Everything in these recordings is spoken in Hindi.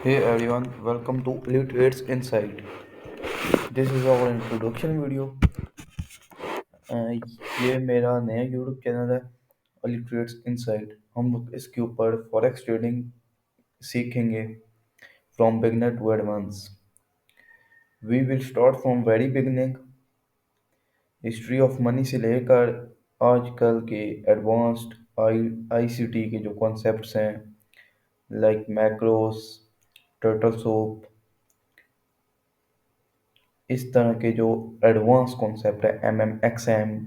Hey everyone, welcome to Illiterates Insight. This is our introduction video. ये मेरा नया यूट्यूब चैनल है Illiterates Insight. हम लोग इसके ऊपर फॉरेक्स ट्रेडिंग सीखेंगे from beginner to advance. We will start from very beginning, history of money से लेकर आजकल के एडवांस्ड आईसीटी के जो कॉन्सेप्ट्स हैं लाइक मैक्रोस, टर्टल सोप, इस तरह के जो एडवांस कॉन्सेप्ट है एमएम,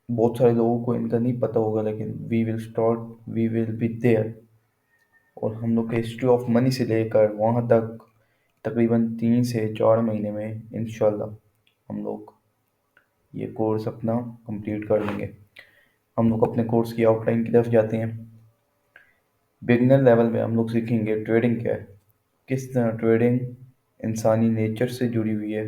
बहुत सारे लोगों को इनका नहीं पता होगा लेकिन वी विल बी देयर. और हम लोग के हिस्ट्री ऑफ मनी से लेकर वहाँ तक तकरीबन 3 से 4 महीने में इंशाल्लाह हम लोग ये कोर्स अपना कंप्लीट कर लेंगे. हम लोग अपने कोर्स की आउटलाइन की तरफ जाते हैं. बिगनर लेवल में हम लोग सीखेंगे ट्रेडिंग क्या है, किस तरह ट्रेडिंग इंसानी नेचर से जुड़ी हुई है.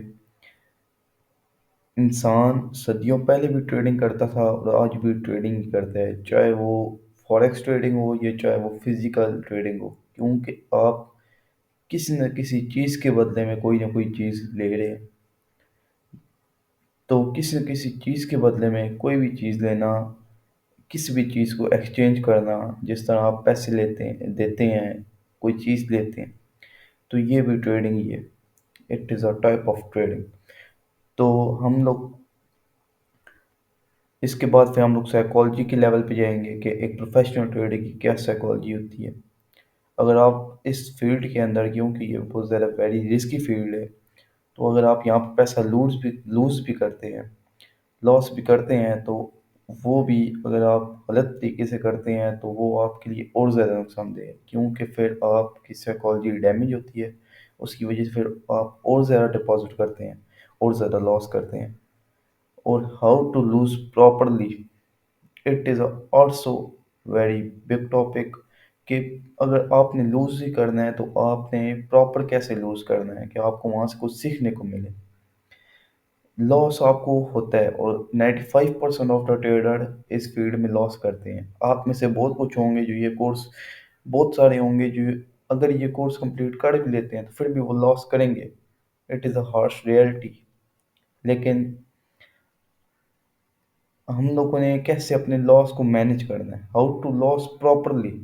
इंसान सदियों पहले भी ट्रेडिंग करता था और आज भी ट्रेडिंग ही करता है, चाहे वो फॉरेक्स ट्रेडिंग हो या चाहे वो फिजिकल ट्रेडिंग हो, क्योंकि आप किसी न किसी चीज़ के बदले में कोई ना कोई चीज़ ले रहे हैं. तो किसी न किसी चीज़ के बदले में कोई भी चीज़ लेना, किसी भी चीज़ को एक्सचेंज करना, जिस तरह आप पैसे लेते हैं देते हैं, कोई चीज़ लेते हैं, तो ये भी ट्रेडिंग ही है. It is a type of trading. तो हम लोग इसके बाद फिर हम लोग साइकोलॉजी के लेवल पे जाएंगे कि एक प्रोफेशनल ट्रेडर की क्या साइकोलॉजी होती है. अगर आप इस फील्ड के अंदर, क्योंकि ये बहुत ज़्यादा वेरी रिस्की फील्ड है, तो अगर आप यहाँ पर पैसा लूज़ भी करते हैं, लॉस भी करते हैं, तो वो भी अगर आप गलत तरीके से करते हैं तो वो आपके लिए और ज़्यादा नुकसानदेह है, क्योंकि फिर आपकी साइकोलॉजी डैमेज होती है. उसकी वजह से फिर आप और ज़्यादा डिपॉजिट करते हैं और ज़्यादा लॉस करते हैं. और how to lose properly, it is also very big topic. कि अगर आपने लूज़ ही करना है तो आपने प्रॉपर कैसे लूज़ करना है कि आपको वहाँ से कुछ सीखने को मिले. लॉस आपको होता है और 95% ऑफ द ट्रेडर इस फील्ड में लॉस करते हैं. आप में से बहुत कुछ होंगे जो ये कोर्स, बहुत सारे होंगे जो अगर ये कोर्स कंप्लीट कर भी लेते हैं तो फिर भी वो लॉस करेंगे. It is a harsh reality. लेकिन हम लोगों ने कैसे अपने लॉस को मैनेज करना है, how to loss properly,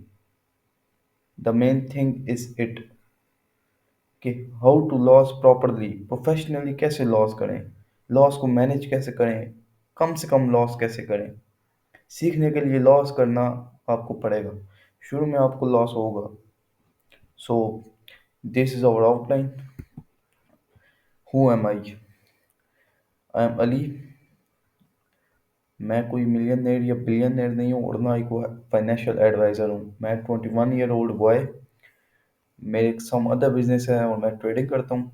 the main thing is it. कि how to loss properly, professionally कैसे लॉस करें, लॉस को मैनेज कैसे करें, कम से कम लॉस कैसे करें. सीखने के लिए लॉस करना आपको पड़ेगा, शुरू में आपको लॉस होगा. So this is our outline. Who am I am Ali. मैं कोई मिलियनर या बिलियनर नहीं हूँ और ना ही कोई फाइनेंशियल एडवाइज़र हूँ. मैं 21 ईयर ओल्ड बॉय, मेरे सम अदर बिजनेस है और मैं ट्रेडिंग करता हूँ.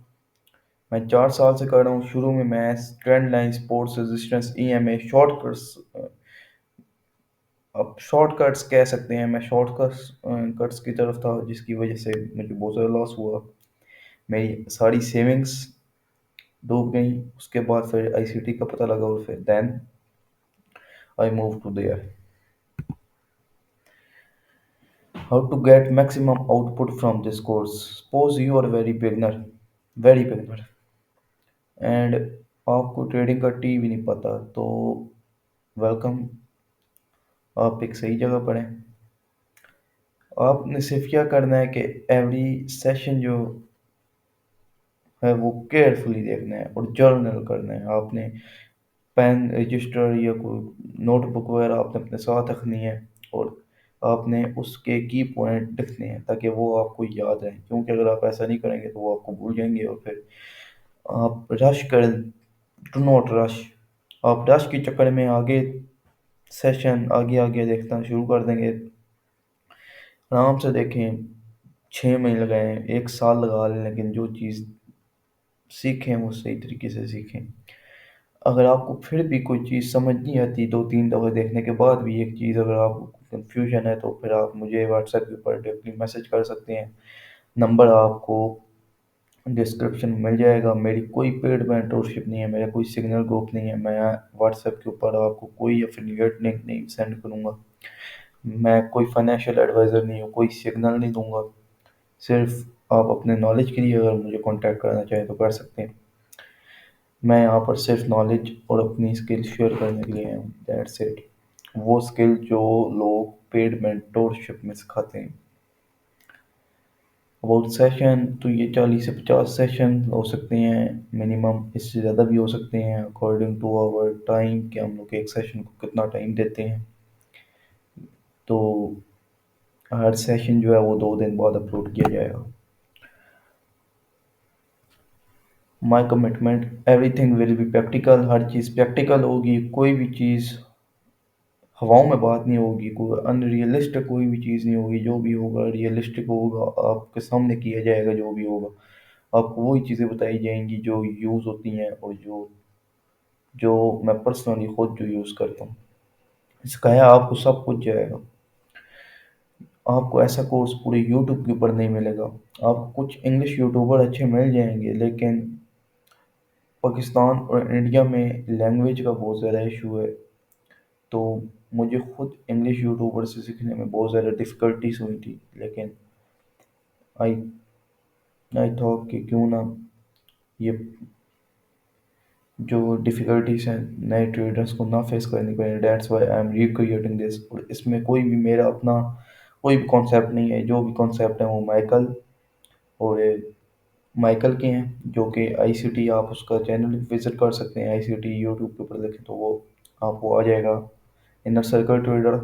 मैं 4 साल से कर रहा हूँ. शुरू में मैं trend line, sports resistance, EMA, shortcuts, अब शॉर्टकट्स कह सकते हैं, मैं शॉर्टकट्स कट्स की तरफ था, जिसकी वजह से मुझे बहुत ज़्यादा लॉस हुआ. मेरी सारी सेविंग्स डूब गई. उसके बाद फिर आईसीटी का पता लगा और फिर then I move to there. How to get maximum output from this course. Suppose you are very beginner and आपको ट्रेडिंग का टी भी नहीं पता, तो वेलकम, आप एक सही जगह पर हैं. आपने सिर्फ क्या करना है कि एवरी सेशन जो है वो केयरफुली देखना है और जर्नल करना है. आपने पेन, रजिस्टर या कोई नोटबुक वगैरह आपने अपने साथ रखनी है और आपने उसके की पॉइंट लिखने हैं ताकि वो आपको याद रहें, क्योंकि अगर आप ऐसा नहीं करेंगे तो वो आपको भूल जाएंगे और फिर आप रश करें. Do not rush. आप रश के चक्कर में आगे सेशन आगे आगे देखना शुरू कर देंगे. आराम से देखें, 6 महीने लगाएं, 1 साल लगा लें, लेकिन जो चीज़ सीखें वो सही तरीके से सीखें. अगर आपको फिर भी कोई चीज़ समझ नहीं आती 2-3 दफ़े देखने के बाद भी, एक चीज़ अगर आपको कंफ्यूजन है, तो फिर आप मुझे व्हाट्सएप के ऊपर डायरेक्टली मैसेज कर सकते हैं. नंबर आपको डिस्क्रिप्शन में मिल जाएगा. मेरी कोई पेड मेंटरशिप नहीं है, मेरा कोई सिग्नल ग्रुप नहीं है. मैं व्हाट्सएप के ऊपर आपको कोई एफिलिएट लिंक नहीं सेंड करूँगा. मैं कोई फाइनेंशियल एडवाइज़र नहीं हूँ, कोई सिग्नल नहीं दूंगा. सिर्फ आप अपने नॉलेज के लिए अगर मुझे कांटेक्ट करना चाहें तो कर सकते हैं। मैं यहाँ पर सिर्फ नॉलेज और अपनी स्किल शेयर करने के लिए हूँ, दैट्स इट। वो स्किल जो लोग पेड मेंटोरशिप में सिखाते हैं। अबाउट सेशन तो ये 40 से 50 सेशन हो सकते हैं मिनिमम, इससे ज़्यादा भी हो सकते हैं अकॉर्डिंग टू आवर टाइम कि हम लोग एक सेशन को कितना टाइम देते हैं। तो हर सेशन जो है वो 2 दिन बाद अपलोड किया जाएगा। My commitment everything will be practical, her cheese practical होगी, कोई भी चीज़ हवाओं में बात नहीं होगी, कोई अनरियलिस्टिक कोई भी चीज़ नहीं होगी। जो भी होगा रियलिस्टिक होगा, आपके सामने किया जाएगा। जो भी होगा आपको वही चीज़ें बताई जाएंगी जो यूज़ होती हैं और जो जो मैं पर्सनली खुद जो यूज़ करता हूँ। सिखाया आपको सब कुछ जाएगा। आपको ऐसा कोर्स पूरे यूट्यूब के ऊपर नहीं मिलेगा। आपको कुछ इंग्लिश यूट्यूबर अच्छे मिल जाएंगे, लेकिन पाकिस्तान और इंडिया में लैंग्वेज का बहुत ज़्यादा इशू है। तो मुझे खुद इंग्लिश यूट्यूबर से सीखने में बहुत ज़्यादा डिफ़िकल्टीज हुई थी, लेकिन आई आई थॉट कि क्यों ना ये जो डिफ़िकल्टीज हैं नए ट्रेडर्स को ना फेस करनी पड़े। That's why I am recreating this. और इसमें कोई भी मेरा अपना कोई भी कॉन्सेप्ट नहीं है। जो भी कॉन्सेप्ट है वो और माइकल के हैं, जो कि आईसीटी, आप उसका चैनल विजिट कर सकते हैं। आईसीटी यूट्यूब के ऊपर देखें तो वो आपको आ जाएगा। इनर सर्कल ट्रेडर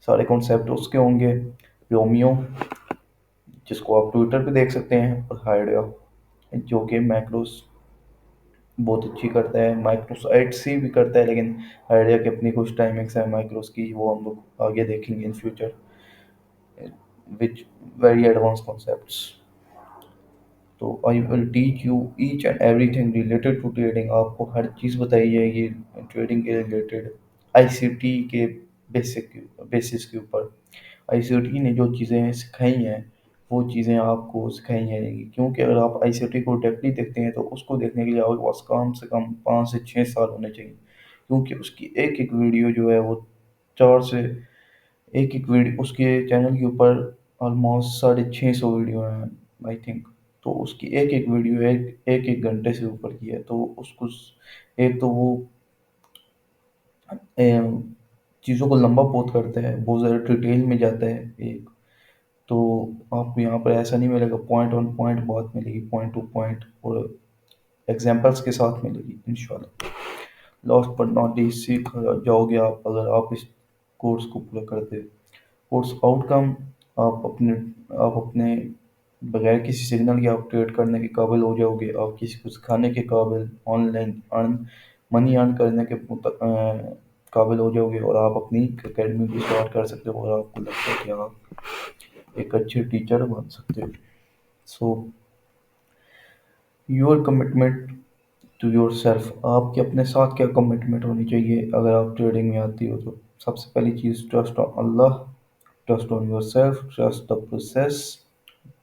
सारे कॉन्सेप्ट उसके होंगे। रोमियो, जिसको आप ट्विटर पे देख सकते हैं, और हाइड्रा, जो कि मैक्रोस बहुत अच्छी करता है। माइक्रोस एट सी भी करता है, लेकिन हाइड्रा की अपनी कुछ टाइमिंग्स है माइक्रोस की, वो हम लोग आगे देखेंगे in future, which very advance concepts. तो I will teach you each and everything related to trading. आपको हर चीज़ बताई जाएगी ट्रेडिंग के रिलेटेड, आईसीटी के बेसिक बेसिस के ऊपर। आईसीटी ने जो चीज़ें सिखाई हैं वो चीज़ें आपको सिखाई जाएंगी, क्योंकि अगर आप आईसीटी को डायरेक्टली देखते हैं तो उसको देखने के लिए आपके पास कम से कम 5 से 6 साल होने चाहिए, क्योंकि उसकी एक एक वीडियो जो है वो चार से एक एक वीडियो उसके चैनल के ऊपर ऑलमोस्ट 650 वीडियो हैं आई थिंक। तो उसकी एक एक वीडियो एक एक घंटे से ऊपर की है। तो उसको एक तो वो चीज़ों को लंबा बहुत करता है, बहुत ज़्यादा डिटेल में जाता है एक। तो आपको यहाँ पर ऐसा नहीं मिलेगा, पॉइंट ऑन पॉइंट बात मिलेगी, पॉइंट टू पॉइंट और एग्जांपल्स के साथ मिलेगी इंशाल्लाह। लास्ट बट नॉट लीस्ट सीख जाओगे आप अगर आप इस कोर्स को पूरा करते। कोर्स आउटकम, आप अपने आप अपने बगैर किसी सिग्नल के आप ट्रेड करने के काबिल हो जाओगे। आप किसी को सिखाने के काबिल, ऑनलाइन अर्न मनी अर्न करने के काबिल हो जाओगे, और आप अपनी अकेडमी भी स्टार्ट कर सकते हो, और आपको लगता है कि आप एक अच्छे टीचर बन सकते हो। So your commitment to yourself, आपके अपने साथ क्या कमिटमेंट होनी चाहिए अगर आप ट्रेडिंग में आती हो तो। सबसे पहली चीज़, trust on Allah, trust on yourself, trust the process,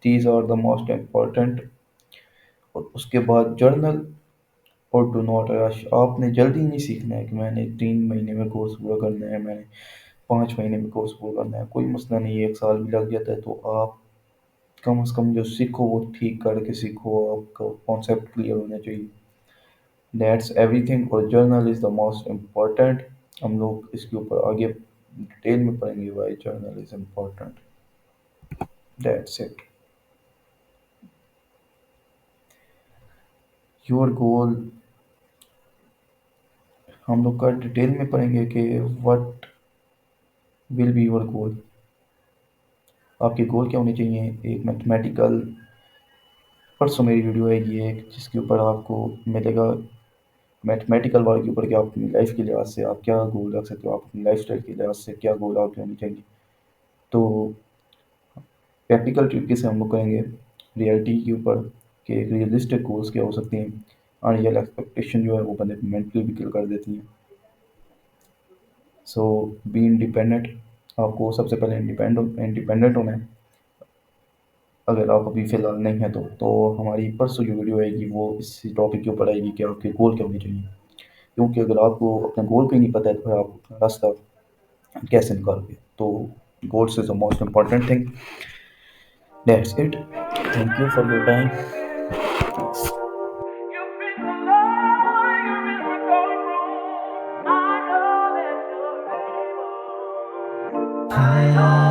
these are the most important. और उसके बाद जर्नल और डू नॉट रश। आपने जल्दी नहीं सीखना है कि मैंने 3 महीने में कोर्स पूरा करना है, मैंने 5 महीने में कोर्स पूरा करना है, कोई मसला नहीं है, 1 साल भी लग जाता है। तो आप कम से कम जो सीखो वो ठीक करके सीखो, आपका कॉन्सेप्ट क्लियर होना चाहिए। That's everything. और journal is the most important. हम लोग इसके ऊपर आगे डिटेल में पढ़ेंगे why journal is important. That's it. Your goal, हम लोग का डिटेल में पढ़ेंगे कि what will be your goal. आपके गोल क्या होने चाहिए। एक मैथमेटिकल, परसों मेरी वीडियो आएगी एक, जिसके ऊपर आपको मिलेगा मैथमेटिकल वर्क के ऊपर कि आप अपनी लाइफ के लिहाज से आप क्या गोल रख सकते हो, आप अपनी लाइफ स्टाइल के लिहाज से क्या गोल आपके होने चाहिए। तो प्रैक्टिकल तरीके से हम लोग करेंगे रियलिटी के ऊपर कि रियलिस्टिक गोल्स क्या हो सकते हैं। अनरियल एक्सपेक्टेशन जो है वो बंदे को मेंटली भी किल कर देती हैं। सो बी इंडिपेंडेंट, आपको सबसे पहले इंडिपेंडेंट होना है। अगर आप अभी फ़िलहाल नहीं हैं तो हमारी परसों जो वीडियो आएगी वो इसी टॉपिक के ऊपर आएगी कि आपके गोल क्या होने चाहिए। क्योंकि अगर आपको अपने गोल का ही नहीं पता है तो फिर आप अपना रास्ता कैसे निकालोगे। तो goals is the most important thing. That's it. Thank you for your time. Thanks. You've been the light in the dark room. I know that you're able. I know.